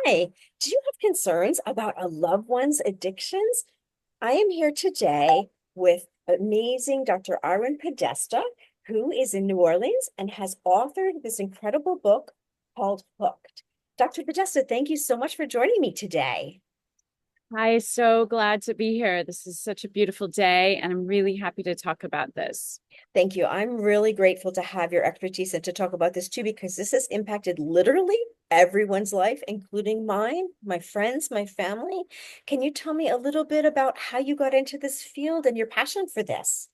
Hi, do you have concerns about a loved one's addictions? I am here today with amazing Dr. Arwen Podesta, who is in New Orleans and has authored this incredible book called Hooked. Dr. Podesta, thank you so much for joining me today. Hi, so glad to be here. This is such a beautiful day, and I'm really happy to talk about this. Thank you. I'm really grateful to have your expertise and to talk about this too, because this has impacted literally everyone's life, including mine, my friends, my family. Can you tell me a little bit about how you got into this field and your passion for this?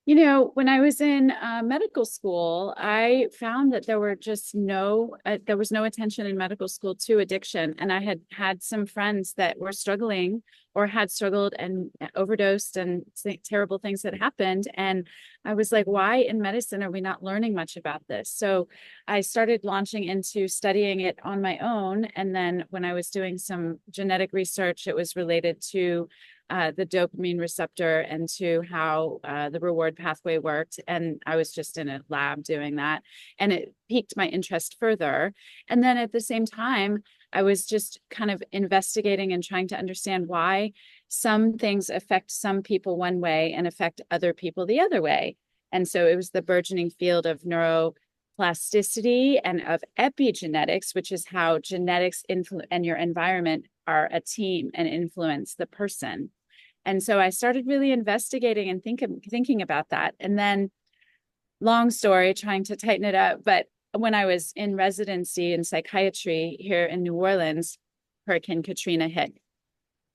When I was in medical school, I found that there was no attention in medical school to addiction. And I had had some friends that were struggling or had struggled and overdosed and terrible things had happened. And I was like, why in medicine are we not learning much about this? So I started launching into studying it on my own. And then when I was doing some genetic research, it was related to the dopamine receptor and to how the reward pathway worked. And I was just in a lab doing that. And it piqued my interest further. And then at the same time, I was just kind of investigating and trying to understand why some things affect some people one way and affect other people the other way. And so it was the burgeoning field of neuroplasticity and of epigenetics, which is how genetics and your environment are a team and influence the person. And so I started really investigating and thinking about that. And then, long story, trying to tighten it up. But when I was in residency in psychiatry here in New Orleans, Hurricane Katrina hit.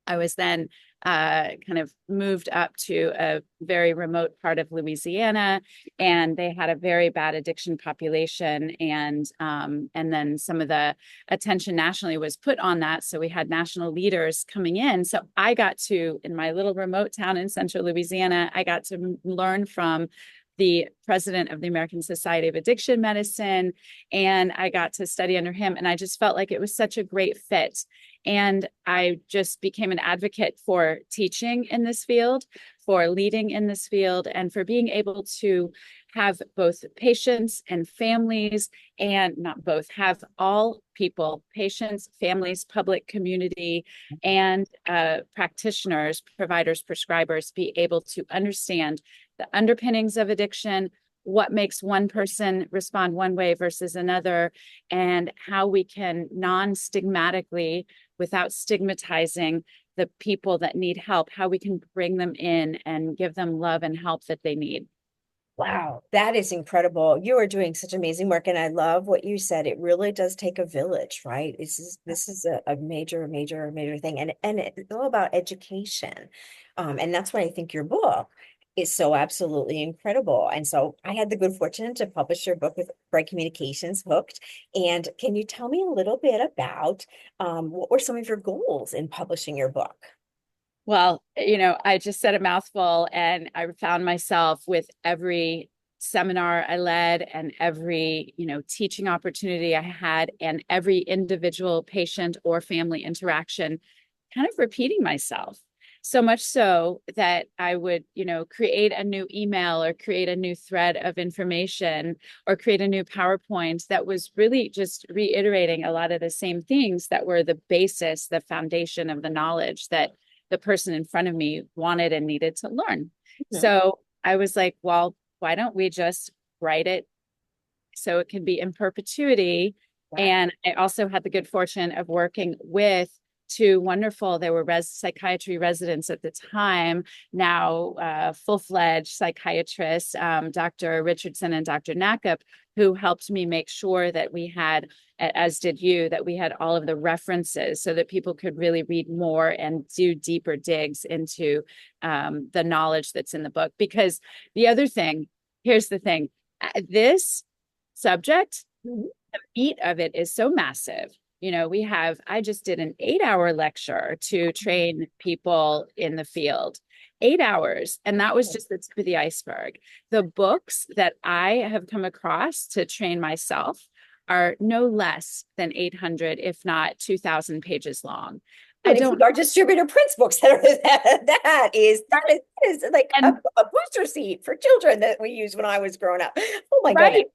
I was then kind of moved up to a very remote part of Louisiana, and they had a very bad addiction population, and then some of the attention nationally was put on that. So we had national leaders coming in. So I got to, in my little remote town in central Louisiana, I got to learn from the president of the American Society of Addiction Medicine, and I got to study under him. And I just felt like it was such a great fit. And I just became an advocate for teaching in this field, for leading in this field, and for being able to have both patients and families, and not both, have all people, patients, families, public community, and practitioners, providers, prescribers be able to understand the underpinnings of addiction, what makes one person respond one way versus another, and how we can non-stigmatically, without stigmatizing the people that need help, how we can bring them in and give them love and help that they need. Wow, that is incredible. You are doing such amazing work, and I love what you said. It really does take a village, right? This is a major, major, major thing, and it's all about education. And that's why I think your book is so absolutely incredible. And so I had the good fortune to publish your book with Bright Communications, Hooked. And can you tell me a little bit about what were some of your goals in publishing your book? Well, I just said a mouthful, and I found myself with every seminar I led and every, teaching opportunity I had and every individual patient or family interaction kind of repeating myself. So much so that I would, create a new email or create a new thread of information or create a new PowerPoint that was really just reiterating a lot of the same things that were the basis, the foundation of the knowledge that the person in front of me wanted and needed to learn. Mhm. So I was like, well, why don't we just write it so it can be in perpetuity? Wow. And I also had the good fortune of working with two wonderful, they were psychiatry residents at the time, now full-fledged psychiatrists, Dr. Richardson and Dr. Nakip, who helped me make sure that we had, as did you, that we had all of the references so that people could really read more and do deeper digs into the knowledge that's in the book. Because the other thing, here's the thing, this subject, Mhm. the meat of it is so massive. I just did an 8-hour lecture to train people in the field, 8 hours. And that was just the tip of the iceberg. The books that I have come across to train myself are no less than 800, if not 2,000 pages long. I And don't, include our distributor Prince books that are that is like a, and a booster seat for children that we used when I was growing up. Oh my goodness. right.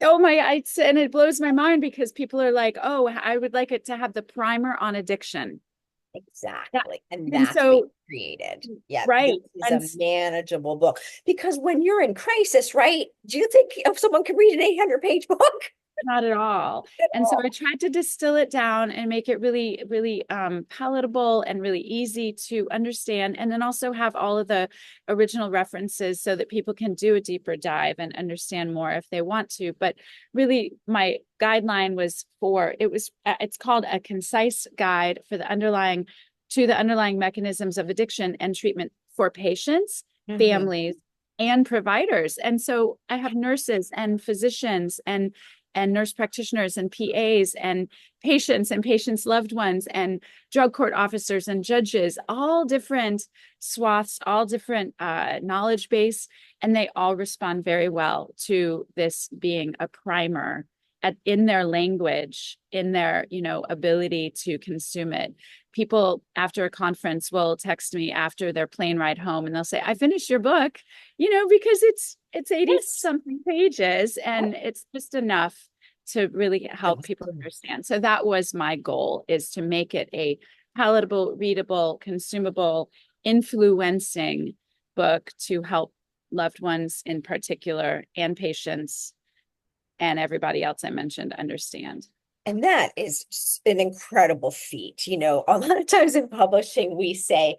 Oh my, and it blows my mind because people are like, oh, I would like it to have the primer on addiction. Yeah. Exactly. And And that's what you so, created. Yeah, this right. is a manageable book because when you're in crisis, right? Do you think someone could read an 800-page book Not at all. at And so I all? tried to distill it down and make it really, really palatable and really easy to understand. And then also have all of the original references so that people can do a deeper dive and understand more if they want to. But really, my guideline was it's called a concise guide for the underlying mechanisms of addiction and treatment for patients, Mhm. families, and providers. And so I have nurses and physicians and nurse practitioners and PAs and patients' loved ones and drug court officers and judges, all different swaths, all different knowledge base, and they all respond very well to this being a primer in their language, in their ability to consume it. People after a conference will text me after their plane ride home and they'll say, I finished your book, because it's 80 Yes. something pages and it's just enough to really help people understand. So that was my goal, is to make it a palatable, readable, consumable, influencing book to help loved ones in particular and patients and everybody else I mentioned understand. And that is an incredible feat. A lot of times in publishing, we say,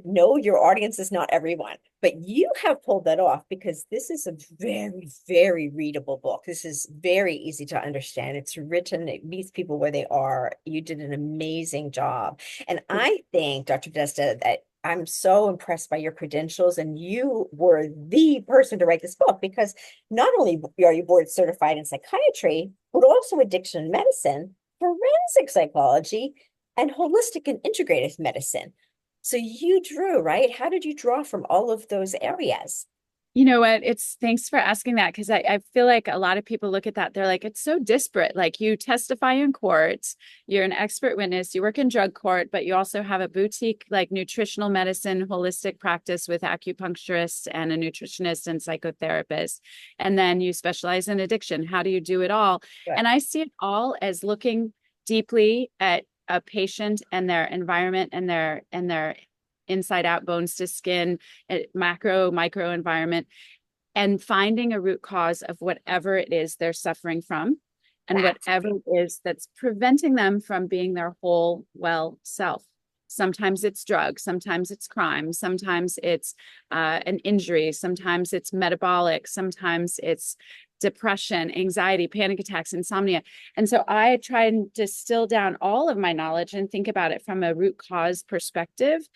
no, your audience is not everyone. But you have pulled that off because this is a very, very readable book. This is very easy to understand. It's written, it meets people where they are. You did an amazing job. And I think, Dr. Podesta, that I'm so impressed by your credentials, and you were the person to write this book because not only are you board certified in psychiatry, but also addiction medicine, forensic psychology, and holistic and integrative medicine. So you drew, right? How did you draw from all of those areas? You know what? It's thanks for asking that, because I feel like a lot of people look at that. They're like, it's so disparate. Like, you testify in court, you're an expert witness, you work in drug court, but you also have a boutique like nutritional medicine, holistic practice with acupuncturists and a nutritionist and psychotherapist. And then you specialize in addiction. How do you do it all? Good. And I see it all as looking deeply at a patient and their environment and their inside out, bones to skin, macro, micro environment, and finding a root cause of whatever it is they're suffering from and That's whatever it is that's preventing them from being their whole well self. Sometimes it's drugs, sometimes it's crime, sometimes it's an injury, sometimes it's metabolic, sometimes it's depression, anxiety, panic attacks, insomnia. And so I try and distill down all of my knowledge and think about it from a root cause perspective.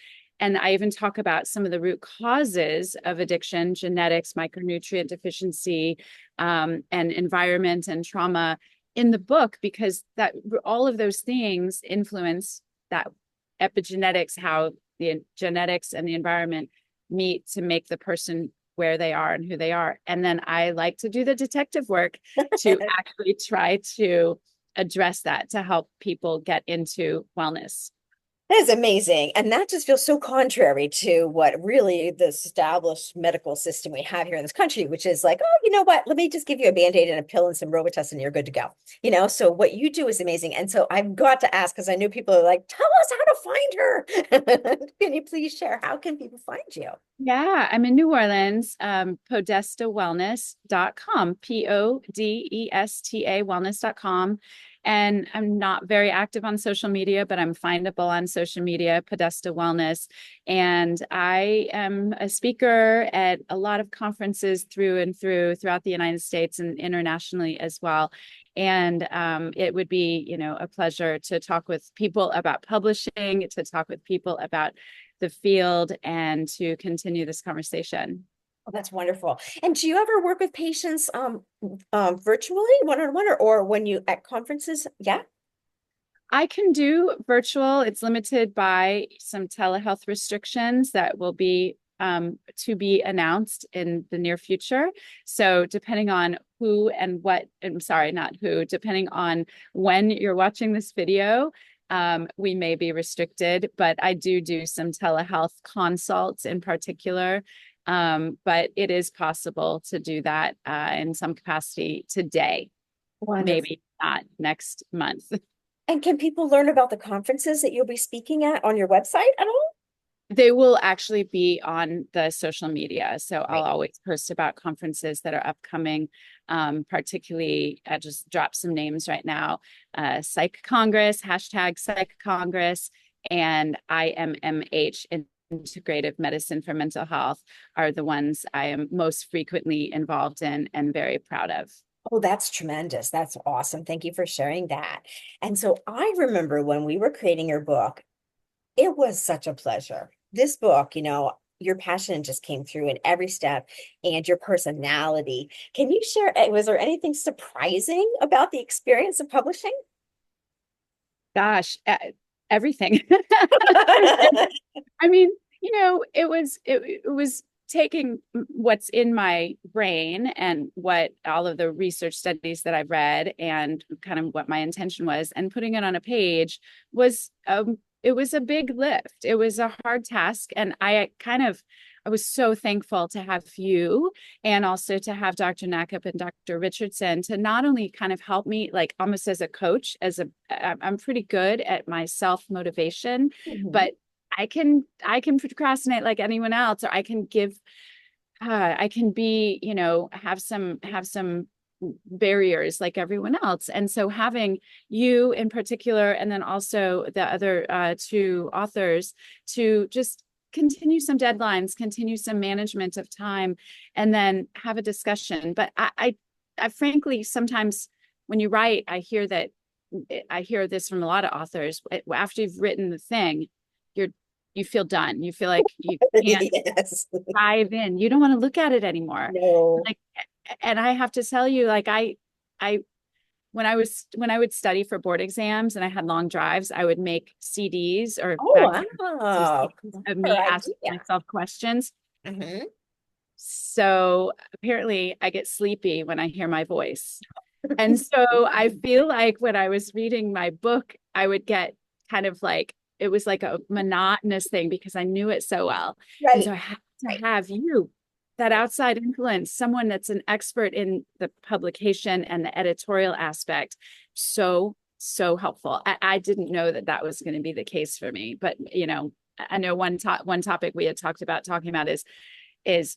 And I even talk about some of the root causes of addiction: genetics, micronutrient deficiency, and environment and trauma in the book, because that all of those things influence that epigenetics, how the genetics and the environment meet to make the person where they are and who they are. And then I like to do the detective work to actually try to address that, to help people get into wellness. That is amazing. And that just feels so contrary to what really the established medical system we have here in this country, which is like, oh, you know what? Let me just give you a Band-Aid and a pill and some Robitussin and you're good to go. So what you do is amazing. And so I've got to ask, because I know people are like, tell us how to find her. Can you please share? How can people find you? Yeah, I'm in New Orleans, podestawellness.com, Podesta wellness.com. And I'm not very active on social media, but I'm findable on social media, Podesta Wellness. And I am a speaker at a lot of conferences throughout the United States and internationally as well. And it would be, a pleasure to talk with people about publishing, to talk with people about the field, and to continue this conversation. Oh, that's wonderful. And do you ever work with patients virtually, one-on-one, or when you at conferences? Yeah. I can do virtual. It's limited by some telehealth restrictions that will be to be announced in the near future. So depending on who and what, I'm sorry, not who, depending on when you're watching this video, we may be restricted, but I do some telehealth consults in particular. But it is possible to do that in some capacity today, Wonderful. maybe not next month. And can people learn about the conferences that you'll be speaking at on your website at all? They will actually be on the social media. So I'll Right. always post about conferences that are upcoming. Particularly, I just dropped some names right now. Psych Congress, hashtag Psych Congress, and IMMH, Integrative Medicine for Mental Health, are the ones I am most frequently involved in and very proud of. Oh, that's tremendous. That's awesome. Thank you for sharing that. And so I remember when we were creating your book, it was such a pleasure. This book, your passion just came through in every step and your personality. Can you share, was there anything surprising about the experience of publishing? Gosh, everything. I mean, it was taking what's in my brain and what all of the research studies that I've read and kind of what my intention was and putting it on a page was it was a big lift. It was a hard task. And I was so thankful to have you and also to have Dr. Nakip and Dr. Richardson to not only kind of help me like almost as a coach, I'm pretty good at my self motivation, Mhm. but I can procrastinate like anyone else, or I can be, have some barriers like everyone else. And so having you in particular, and then also the other two authors to just continue some deadlines, continue some management of time, and then have a discussion. But I frankly, sometimes when you write, I hear this from a lot of authors. After you've written the thing, you're you feel done. You feel like you can't Yes. dive in. You don't want to look at it anymore. No. Like, and I have to tell you, like I when I would study for board exams and I had long drives, I would make CDs or Oh, bagpipes of wow. CDs of Clever me asking idea. myself questions. Hmm. So apparently I get sleepy when I hear my voice. And so I feel like when I was reading my book, I would get kind of like it was like a monotonous thing because I knew it so well. And so Right. I had to Right. have you, that Right. outside influence, someone that's an expert in the publication and the editorial aspect. So, so helpful. I didn't know that that was going to be the case for me, but I know one topic we had talked about talking about is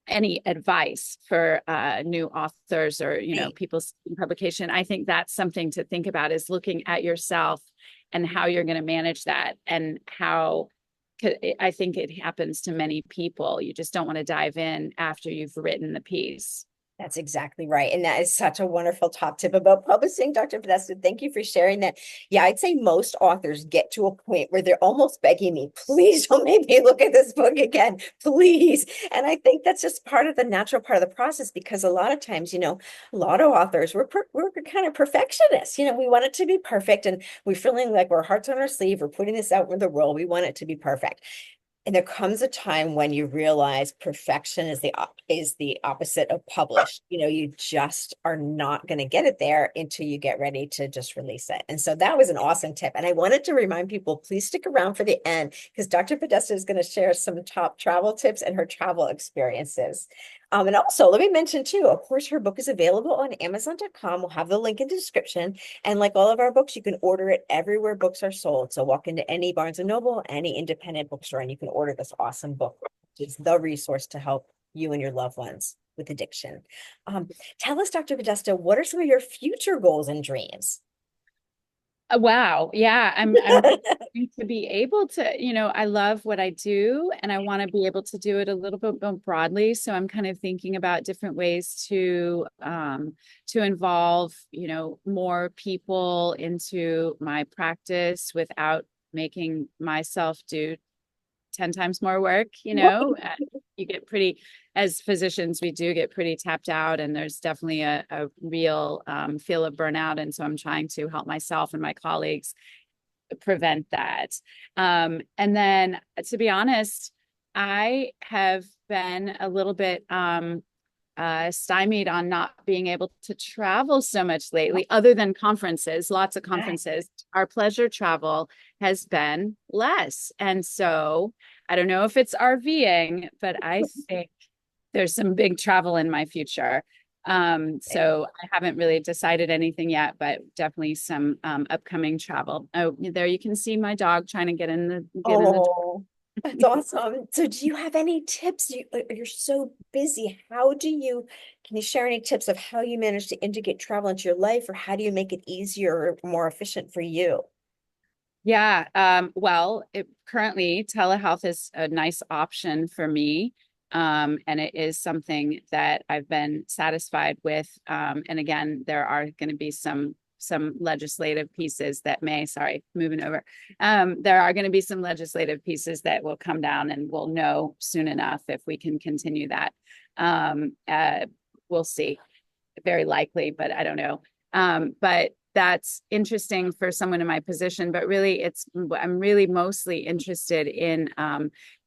any advice for new authors or Right. people seeking publication. I think that's something to think about, is looking at yourself and how you're going to manage that, and how I think it happens to many people. You just don't want to dive in after you've written the piece. That's exactly right. And that is such a wonderful top tip about publishing, Dr. Podesta. Thank you for sharing that. Yeah, I'd say most authors get to a point where they're almost begging me, please don't make me look at this book again, please. And I think that's just part of the natural part of the process because a lot of times, a lot of authors, we're kind of perfectionists. We want it to be perfect and we're feeling like we're hearts on our sleeve, we're putting this out in the world. We want it to be perfect. And there comes a time when you realize perfection is the opposite of published. You just are not going to get it there until you get ready to just release it. And so that was an awesome tip. And I wanted to remind people, please stick around for the end because Dr. Podesta is going to share some top travel tips and her travel experiences. And also, let me mention too, of course, her book is available on Amazon.com. We'll have the link in the description. And like all of our books, you can order it everywhere books are sold. So walk into any Barnes and Noble, any independent bookstore, and you can order this awesome book, which is the resource to help you and your loved ones with addiction. Um, Tell us, Dr. Podesta, what are some of your future goals and dreams? Wow. Yeah. I'm hoping to be able to, I love what I do and I want to be able to do it a little bit more broadly. So I'm kind of thinking about different ways to involve, more people into my practice without making myself do 10 times more work, you get pretty, as physicians, we do get pretty tapped out, and there's definitely a real feel of burnout. And so I'm trying to help myself and my colleagues prevent that. And then to be honest, I have been a little bit stymied on not being able to travel so much lately, other than conferences, lots of Right. conferences. Our pleasure travel has been less. And so I don't know if it's RVing, but I think there's some big travel in my future. So I haven't really decided anything yet, but definitely some upcoming travel. Oh, there you can see my dog trying to get in the Oh, that's awesome. So do you have any tips? You're so busy. Can you share any tips of how you manage to integrate travel into your life, or how do you make it easier or more efficient for you? Yeah, well, currently telehealth is a nice option for me. And it is something that I've been satisfied with. And again, there are going to be some legislative pieces that may, sorry, moving over. There are going to be some legislative pieces that will come down and we'll know soon enough if we can continue that. Um, uh, we'll see, very likely, but I don't know. But that's interesting for someone in my position, but really I'm really mostly interested in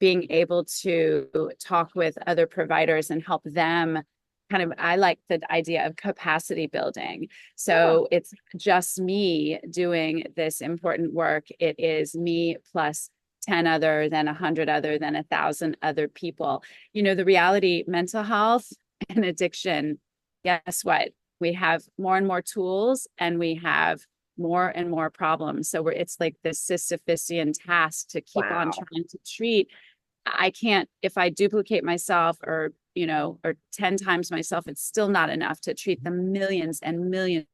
being able to talk with other providers and help them kind of, I like the idea of capacity building. Yeah. So it's just me doing this important work. It is me plus 10 other, then 100 other, then 1,000 other people. You know, the reality, mental health and addiction, guess what? We have more and more tools and we have more and more problems. So it's like this Sisyphusian task to keep on Wow. trying to treat. I can't, if I duplicate myself or 10 times myself, it's still not enough to treat the millions and millions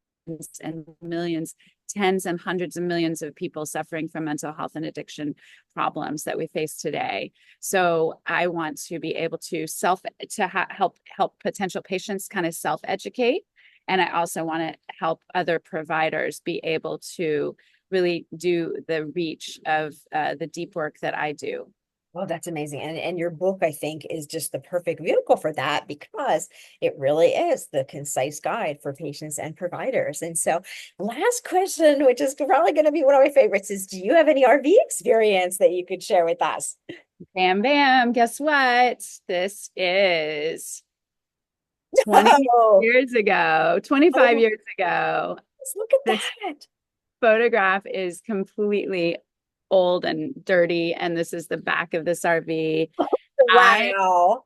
and millions, tens and hundreds of millions of people suffering from mental health and addiction problems that we face today. So I want to be able to help potential patients kind of self-educate. And I also want to help other providers be able to really do the reach of the deep work that I do. Oh, that's amazing. And your book, I think, is just the perfect vehicle for that because it really is the concise guide for patients and providers. And so, last question, which is probably going to be one of my favorites, is do you have any RV experience that you could share with us? Bam, bam. Guess what? This is 20 Oh, years ago, 25 oh, years ago. look at This that. photograph is completely old and dirty, and this is the back of this RV. I Wow.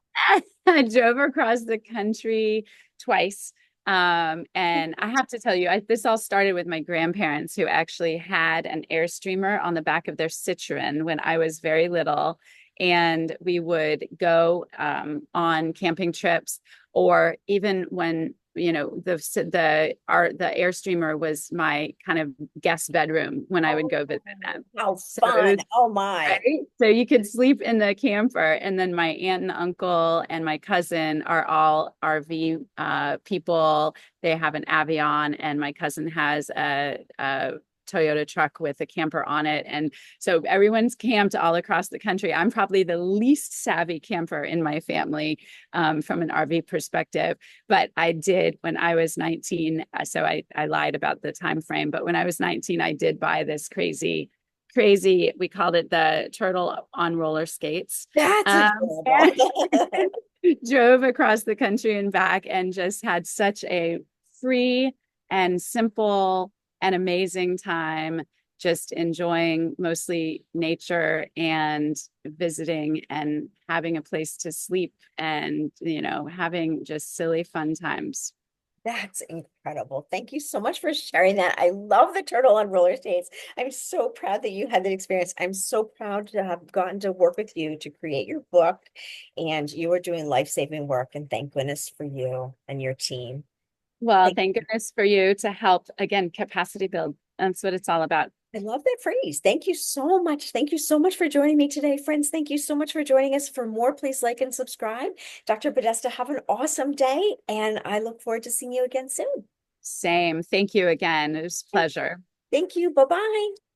I drove across the country twice. And I have to tell you, this all started with my grandparents who actually had an Airstreamer on the back of their Citroen when I was very little. And we would go on camping trips, or even when the Airstreamer was my kind of guest bedroom when I would Oh, go visit them. how So it fun. was Oh my. right? So you could sleep in the camper, and then my aunt and uncle and my cousin are all RV people. They have an Avion, and my cousin has a Toyota truck with a camper on it. And so everyone's camped all across the country. I'm probably the least savvy camper in my family from an RV perspective. But I did when I was 19. So I lied about the time frame. But when I was 19, I did buy this crazy. We called it the turtle on roller skates. That's And adorable. drove across the country and back and just had such a free and simple and amazing time, just enjoying mostly nature and visiting and having a place to sleep and, having just silly fun times. That's incredible. Thank you so much for sharing that. I love the turtle on roller skates. I'm so proud that you had that experience. I'm so proud to have gotten to work with you to create your book, and you are doing life-saving work. And thank goodness for you and your team. Well, Thank thank goodness for you to help again, capacity build. That's what it's all about. I love that phrase. Thank you so much. Thank you so much for joining me today, friends. Thank you so much for joining us. For more, please like and subscribe. Dr. Podesta, have an awesome day, and I look forward to seeing you again soon. Same. Thank you again. It was a pleasure. Thank you. Bye-bye.